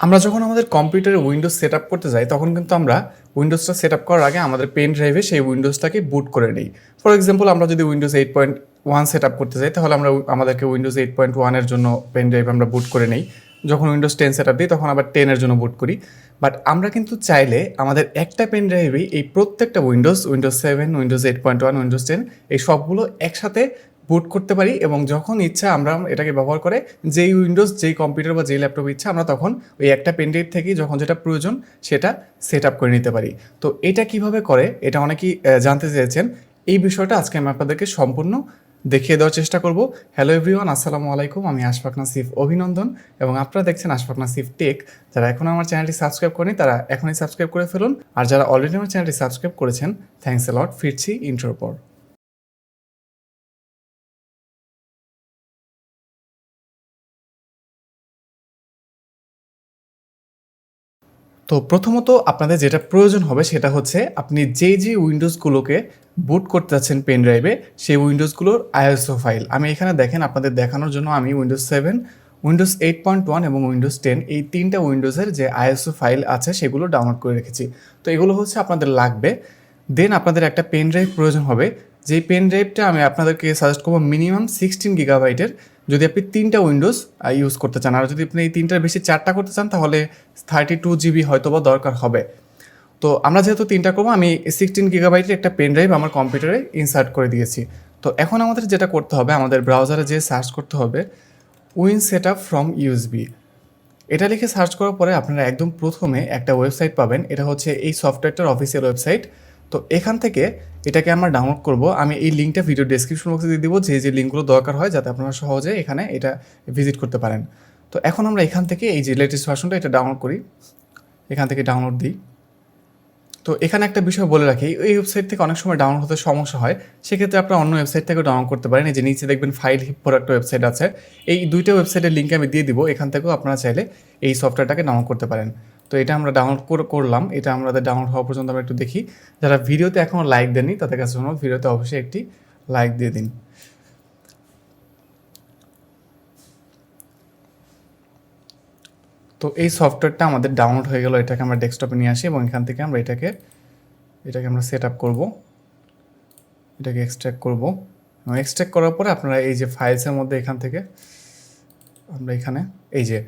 আমরা যখন আমাদের কম্পিউটারে উইন্ডোজ সেট আপ করতে যাই তখন কিন্তু আমরা উইন্ডোজটা সেট আপ করার আগে আমাদের পেন ড্রাইভে সেই উইন্ডোজটাকে বুট করে নিই। ফর এক্সাম্পল, আমরা যদি উইন্ডোজ 8.1 সেট আপ করতে যাই তাহলে আমাদেরকে উইন্ডোজ 8.1-এর জন্য পেন ড্রাইভ আমরা বুট করে নিই। যখন উইন্ডোজ 10 সেট আপ দিই তখন আবার 10-এর জন্য বুট করি। বাট আমরা কিন্তু চাইলে আমাদের একটা পেন ড্রাইভেই এই প্রত্যেকটা উইন্ডোজ 7, উইন্ডোজ 8.1, উইন্ডোজ 10 এই সবগুলো একসাথে বুট করতে পারি এবং যখন ইচ্ছা আমরা এটাকে ব্যবহার করে যেই উইন্ডোজ, যেই কম্পিউটার বা যেই ল্যাপটপ ইচ্ছা আমরা তখন ওই একটা পেনড্রাইভ থেকেই যখন যেটা প্রয়োজন সেটা সেট আপ করে নিতে পারি। তো এটা কিভাবে করে এটা অনেকেই জানতে চেয়েছেন। এই বিষয়টা আজকে আমি আপনাদেরকে সম্পূর্ণ দেখিয়ে দেওয়ার চেষ্টা করব। হ্যালো এভরিওয়ান, আসসালামু আলাইকুম। আমি আশফাক নাসিফ অভিনন্দন এবং আপনারা দেখছেন আশফাক নাসিফ টেক। যারা এখনও আমার চ্যানেলটি সাবস্ক্রাইব করেনি তারা এখনই সাবস্ক্রাইব করে ফেলুন, আর যারা অলরেডি আমার চ্যানেলটি সাবস্ক্রাইব করেছেন থ্যাঙ্কস এ লট। ফিরছি ইন্ট্রোর পর। তো প্রথমত আপনাদের যেটা প্রয়োজন হবে সেটা হচ্ছে আপনি যে উইন্ডোজগুলোকে বুট করতে যাচ্ছেন পেন ড্রাইভে সেই উইন্ডোজগুলোর আইএসও ফাইল। আমি এখানে দেখেন আপনাদের দেখানোর জন্য আমি উইন্ডোজ 7, উইন্ডোজ 8.1 এবং উইন্ডোজ 10 এই তিনটা উইন্ডোজের যে আইএসও ফাইল আছে সেগুলো ডাউনলোড করে রেখেছি। তো এগুলো হচ্ছে আপনাদের লাগবে। দেন আপনাদের একটা পেন ড্রাইভ প্রয়োজন হবে। যেই পেন ড্রাইভটা আমি আপনাদেরকে সাজেস্ট করবো মিনিমাম 16 গিগাবাইটের, যদি আপনি তিনটা উইন্ডোজ ইউজ করতে চান। আর যদি আপনি এই তিনটার বেশি চারটা করতে চান তাহলে 32 জিবি হয়তো বা দরকার হবে। তো আমরা যেহেতু তিনটা করবো, আমি 16 গিগাবাইটের একটা পেন ড্রাইভ আমার কম্পিউটারে ইনসার্ট করে দিয়েছি। তো এখন আমাদের যেটা করতে হবে, আমাদের ব্রাউজারে যেয়ে সার্চ করতে হবে win set up from USB. এটা লিখে সার্চ করার পরে আপনারা একদম প্রথমে একটা ওয়েবসাইট পাবেন। এটা হচ্ছে এই সফটওয়্যারটার অফিসিয়াল ওয়েবসাইট। তো এখান থেকে এটাকে আমরা ডাউনলোড করব। আমি এই লিঙ্কটা ভিডিও ডেসক্রিপশন বক্সে দিয়ে দিব, যে লিঙ্কগুলো দরকার হয় যাতে আপনারা সহজে এখানে এটা ভিজিট করতে পারেন। তো এখন আমরা এখান থেকে এই যে লেটেস্ট ভার্সনটা এটা ডাউনলোড করি, এখান থেকে ডাউনলোড দিই। তো এখানে একটা বিষয় বলে রাখি, এই ওয়েবসাইট থেকে অনেক সময় ডাউনলোড হতে সমস্যা হয়, সেক্ষেত্রে আপনারা অন্য ওয়েবসাইট থেকে ডাউনলোড করতে পারেন। এই যে নিচে দেখবেন ফাইল হিপ্পোর একটা ওয়েবসাইট আছে, এই দুইটা ওয়েবসাইটের লিঙ্ক আমি দিয়ে দিব। এখান থেকেও আপনারা চাইলে এই সফটওয়্যারটাকে ডাউনলোড করতে পারেন। তো এটা আমরা ডাউনলোড করলাম। এটা আমাদের ডাউনলোড হওয়া পর্যন্ত আমরা একটু দেখি। যারা ভিডিওতে এখনও লাইক দেননি তাদের কাছে জন্য ভিডিওতে অবশ্যই একটি লাইক দিয়ে দিন। তো এই সফটওয়্যারটা আমাদের ডাউনলোড হয়ে গেল। এটাকে আমরা ডেস্কটপে নিয়ে আসি এবং এখান থেকে আমরা এটাকে আমরা সেট আপ করবো, এটাকে এক্সট্র্যাক্ট করব। এবং এক্সট্র্যাক্ট করার পরে আপনারা এই যে ফাইলসের মধ্যে এখান থেকে আমরা এখানে এই যে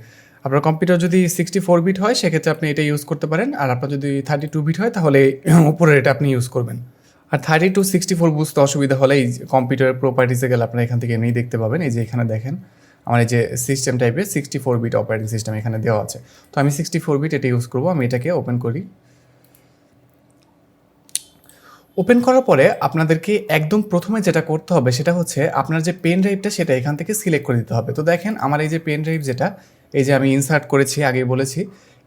আপনার কম্পিউটার যদি 64 বিট হয় সেক্ষেত্রে আপনি এটা ইউজ করতে পারেন, আর আপনার যদি 32 বিট হয় তাহলে উপরের এটা আপনি ইউজ করবেন। আর 32/64 বুঝতে অসুবিধা হলে এই কম্পিউটারের প্রপার্টিসে গেলে আপনারা এখান থেকে এমনিই দেখতে পাবেন। এই যে এখানে দেখেন আমার এই যে সিস্টেম টাইপের 64 বিট অপারেটিং সিস্টেম এখানে দেওয়া আছে। তো আমি 64 বিট এটা ইউজ করবো। আমি এটাকে ওপেন করি। ওপেন করার পরে আপনাদেরকে একদম প্রথমে যেটা করতে হবে সেটা হচ্ছে আপনার যে পেন ড্রাইভটা সেটা এখান থেকে সিলেক্ট করে দিতে হবে। তো দেখেন আমার এই যে পেন ড্রাইভ যেটা এই যে আমি ইনসার্ট করেছি, আগেই বলেছি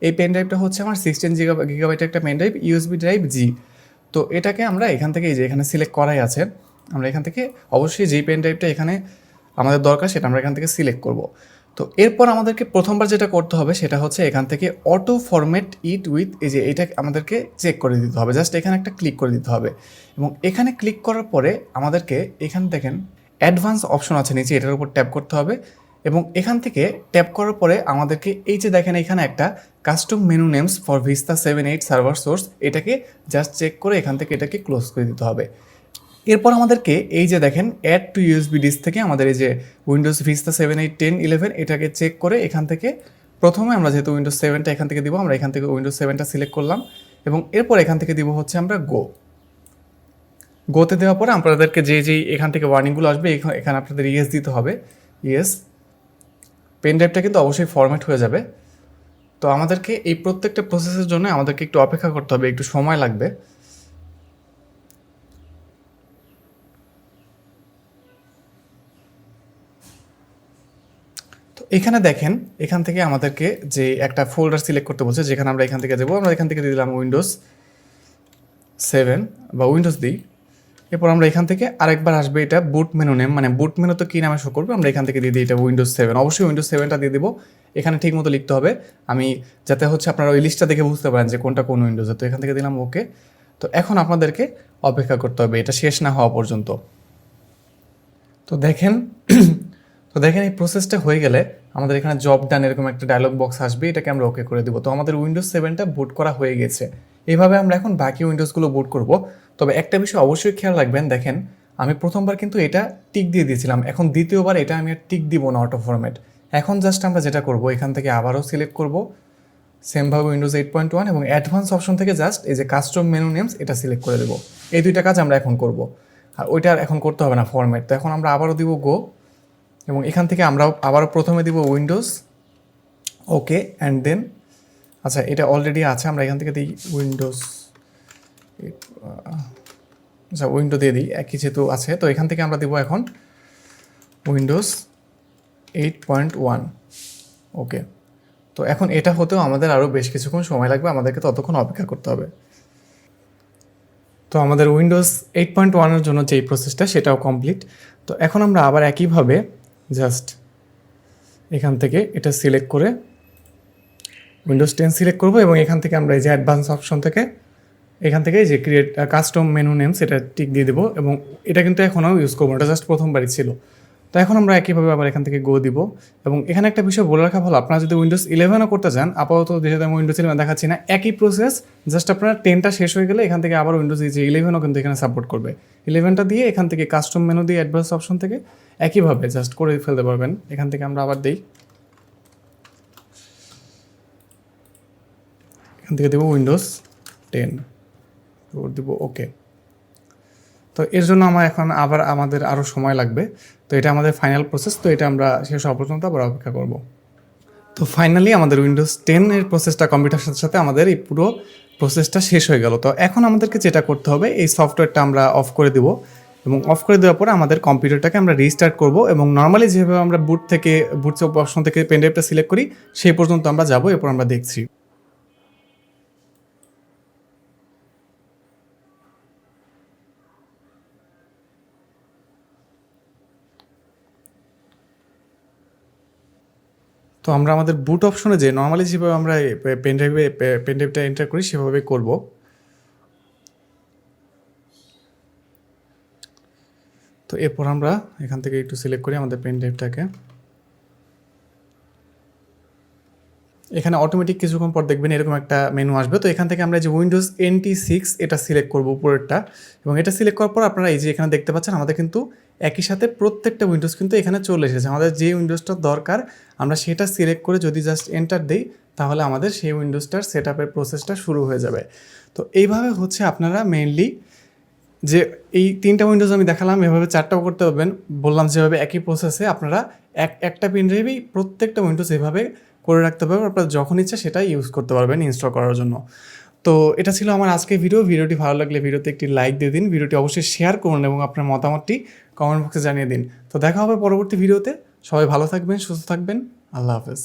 এই পেন ড্রাইভটা হচ্ছে আমার 16 গিগাবাইটের একটা পেন ড্রাইভ, ইউএসবি ড্রাইভ জি। তো এটাকে আমরা এখান থেকে এই যে এখানে সিলেক্ট করাই আছে, আমরা এখান থেকে অবশ্যই যেই পেন ড্রাইভটা এখানে আমাদের দরকার সেটা আমরা এখান থেকে সিলেক্ট করব। তো এরপর আমাদেরকে প্রথমবার যেটা করতে হবে সেটা হচ্ছে এখান থেকে অটো ফরম্যাট ইট উইথ, এই যে এটা আমাদেরকে চেক করে দিতে হবে। জাস্ট এখানে একটা ক্লিক করে দিতে হবে এবং এখানে ক্লিক করার পরে আমাদেরকে এখানে দেখেন অ্যাডভান্স অপশন আছে নিচে, এটার উপর ট্যাপ করতে হবে এবং এখান থেকে ট্যাপ করার পরে আমাদেরকে এই যে দেখেন এখানে একটা custom menu names for vista 7.8 server source, এটাকে জাস্ট চেক করে এখান থেকে এটাকে ক্লোজ করে দিতে হবে। এরপর আমাদেরকে এই যে দেখেন অ্যাড টু ইউএসবি ডিস্ক থেকে আমাদের এই যে উইন্ডোজ ভিস্তা 7, 8, 10, 11 এটাকে চেক করে এখান থেকে প্রথমে আমরা যেহেতু উইন্ডোজ 7টা এখান থেকে দিব, আমরা এখান থেকে উইন্ডোজ 7টা সিলেক্ট করলাম এবং এরপর এখান থেকে দিব হচ্ছে আমরা গোতে দেওয়ার পরে আপনাদেরকে যেই এখান থেকে ওয়ার্নিংগুলো আসবে এখানে আপনাদের ইয়েস দিতে হবে। ইয়েস, পেন ড্রাইভটা কিন্তু অবশ্যই ফরম্যাট হয়ে যাবে। তো আমাদেরকে এই প্রত্যেকটা প্রসেসের জন্য আমাদেরকে একটু অপেক্ষা করতে হবে, একটু সময় লাগবে। তো এখানে দেখেন এখান থেকে আমাদেরকে যে একটা ফোল্ডার সিলেক্ট করতে বলছে, যেখানে আমরা এখান থেকে দেবো। আমরা এখান থেকে দিয়ে দিলাম উইন্ডোজ 7 বা উইন্ডোজ দিই। এরপর আমরা এখান থেকে আরেকবার আসবে এটা বুট মেনু নেম, মানে বুট মেনু তো কী নামে শো করবে, আমরা এখান থেকে দিয়ে দিই এটা উইন্ডোজ 7। অবশ্যই উইন্ডোজ 7টা দিয়ে দেবো। এখানে ঠিক মতো লিখতে হবে, আমি যাতে হচ্ছে আপনারা ওই লিস্টটা দেখে বুঝতে পারেন যে কোনটা কোন উইন্ডোজে। তো এখান থেকে দিলাম ওকে। তো এখন আপনাদেরকে অপেক্ষা করতে হবে এটা শেষ না হওয়া পর্যন্ত। তো দেখেন তো দেখেন এই প্রসেসটা হয়ে গেলে আমাদের এখানে জব ডান এরকম একটা ডায়লগ বক্স আসবে, এটাকে আমরা ওকে করে দিব। তো আমাদের উইন্ডোজ 7টা বুট করা হয়ে গেছে। এইভাবে আমরা এখন বাকি উইন্ডোজগুলো বুট করব। তবে একটা বিষয় অবশ্যই খেয়াল রাখবেন, দেখেন আমি প্রথমবার কিন্তু এটা টিক দিয়ে দিয়েছিলাম, এখন দ্বিতীয়বার এটা আমি আর টিক দিব না অটো ফরম্যাট। এখন জাস্ট আমরা যেটা করব, এখান থেকে আবারও সিলেক্ট করব সেমভাবে উইন্ডোজ 8.1 এবং অ্যাডভান্স অপশন থেকে জাস্ট এই যে কাস্টম মেনু নেমস এটা সিলেক্ট করে দেবো। এই দুইটা কাজ আমরা এখন করব, আর ওইটা আর এখন করতে হবে না ফরম্যাট। তো এখন আমরা আবারও দিব গো, এবং এখান থেকে আমরা আবারও প্রথমে দিব উইন্ডোজ ওকে অ্যান্ড দেন, আচ্ছা এটা অলরেডি আছে, আমরা এখান থেকে দিই উইন্ডোজ, আচ্ছা উইন্ডো দিয়ে দিই, একই যেহেতু আছে। তো এখান থেকে আমরা দিব এখন উইন্ডোজ 8.1 ওকে। তো এখন এটা হতেও আমাদের আরও বেশ কিছুক্ষণ সময় লাগবে, আমাদেরকে ততক্ষণ অপেক্ষা করতে হবে। তো আমাদের উইন্ডোজ 8.1-এর জন্য যেই প্রসেসটা সেটাও কমপ্লিট। তো এখন আমরা আবার একইভাবে জাস্ট এখান থেকে এটা সিলেক্ট করে উইন্ডোজ 10 সিলেক্ট করব, এবং এখান থেকে আমরা এই যে অ্যাডভান্স অপশন থেকে এখান থেকে যে ক্রিয়েট কাস্টম মেনু নেমস এটা টিক দিয়ে দেবো, এবং এটা কিন্তু এখনও ইউজ করবো, এটা জাস্ট প্রথমবারই ছিল। তো এখন আমরা একইভাবে আবার এখান থেকে গো দিব। এবং এখানে একটা বিষয় বলে রাখা ভালো, আপনারা যদি উইন্ডোজ 11ও করতে চান, আপাতত যেহেতু আমি উইন্ডোজ 11 দেখাচ্ছি না, একই প্রসেস, জাস্ট আপনার 10টা শেষ হয়ে গেলে এখান থেকে আবার উইন্ডোজ যে 11ও কিন্তু এখানে সাপোর্ট করবে। 11টা দিয়ে এখান থেকে কাস্টম মেনু দিয়ে অ্যাডভান্স অপশন থেকে একইভাবে জাস্ট করে ফেলতে পারবেন। এখান থেকে আমরা আবার দিই, এখান থেকে দেবো উইন্ডোজ 10 দিব ওকে। তো এর জন্য আমার এখন আবার আমাদের আরও সময় লাগবে। তো এটা আমাদের ফাইনাল প্রসেস, তো এটা আমরা শেষ হওয়া পর্যন্ত আবার অপেক্ষা করব। তো ফাইনালি আমাদের উইন্ডোজ 10 এর প্রসেসটা কম্পিউটার সাথে সাথে আমাদের এই পুরো প্রসেসটা শেষ হয়ে গেল। তো এখন আমাদেরকে যেটা করতে হবে, এই সফটওয়্যারটা আমরা অফ করে দেব, এবং অফ করে দেওয়ার পরে আমাদের কম্পিউটারটাকে আমরা রিস্টার্ট করব, এবং নর্মালি যেভাবে আমরা বুট অপশন থেকে পেনড্রাইভটা সিলেক্ট করি সেই পর্যন্ত আমরা যাব, এরপর আমরা দেখছি। তো আমরা আমাদের বুট অপশনে যে নর্মালি যেভাবে আমরা পেনড্রাইভটা এন্টার করি সেভাবে করব। তো এরপর আমরা এখান থেকে একটু সিলেক্ট করি আমাদের পেনড্রাইভটাকে। এখানে অটোমেটিক কিছুক্ষণ পর দেখবেন এরকম একটা মেনু আসবে। তো এখান থেকে আমরা যে উইন্ডোজ NT6 এটা সিলেক্ট করব উপরেরটা, এবং এটা সিলেক্ট করার পর আপনারা এই যে এখানে দেখতে পাচ্ছেন আমাদের কিন্তু একই সাথে প্রত্যেকটা উইন্ডোজ কিন্তু এখানে চলে এসেছে। আমাদের যে উইন্ডোজটা দরকার আমরা সেটা সিলেক্ট করে যদি জাস্ট এন্টার দিই, তাহলে আমাদের সেই উইন্ডোজটার সেট আপের প্রসেসটা শুরু হয়ে যাবে। তো এইভাবে হচ্ছে আপনারা মেইনলি যে এই 3টা উইন্ডোজ আমি দেখালাম, এভাবে 4টাও করতে পারবেন। বললাম যেভাবে একই প্রসেসে আপনারা একটা পেনড্রাইভেই প্রত্যেকটা উইন্ডোজ এভাবে করে রাখতে পারবেন, আপনারা যখন ইচ্ছা সেটাই ইউজ করতে পারবেন ইনস্টল করার জন্য। তো এটা ছিল আমার আজকের ভিডিওটি ভালো লাগলে ভিডিওতে একটি লাইক দিয়ে দিন, ভিডিওটি অবশ্যই শেয়ার করুন, এবং আপনার মতামতটি কমেন্ট বক্সে জানিয়ে দিন। তো দেখা হবে পরবর্তী ভিডিওতে। সবাই ভালো থাকবেন, সুস্থ থাকবেন, আল্লাহ হাফেজ।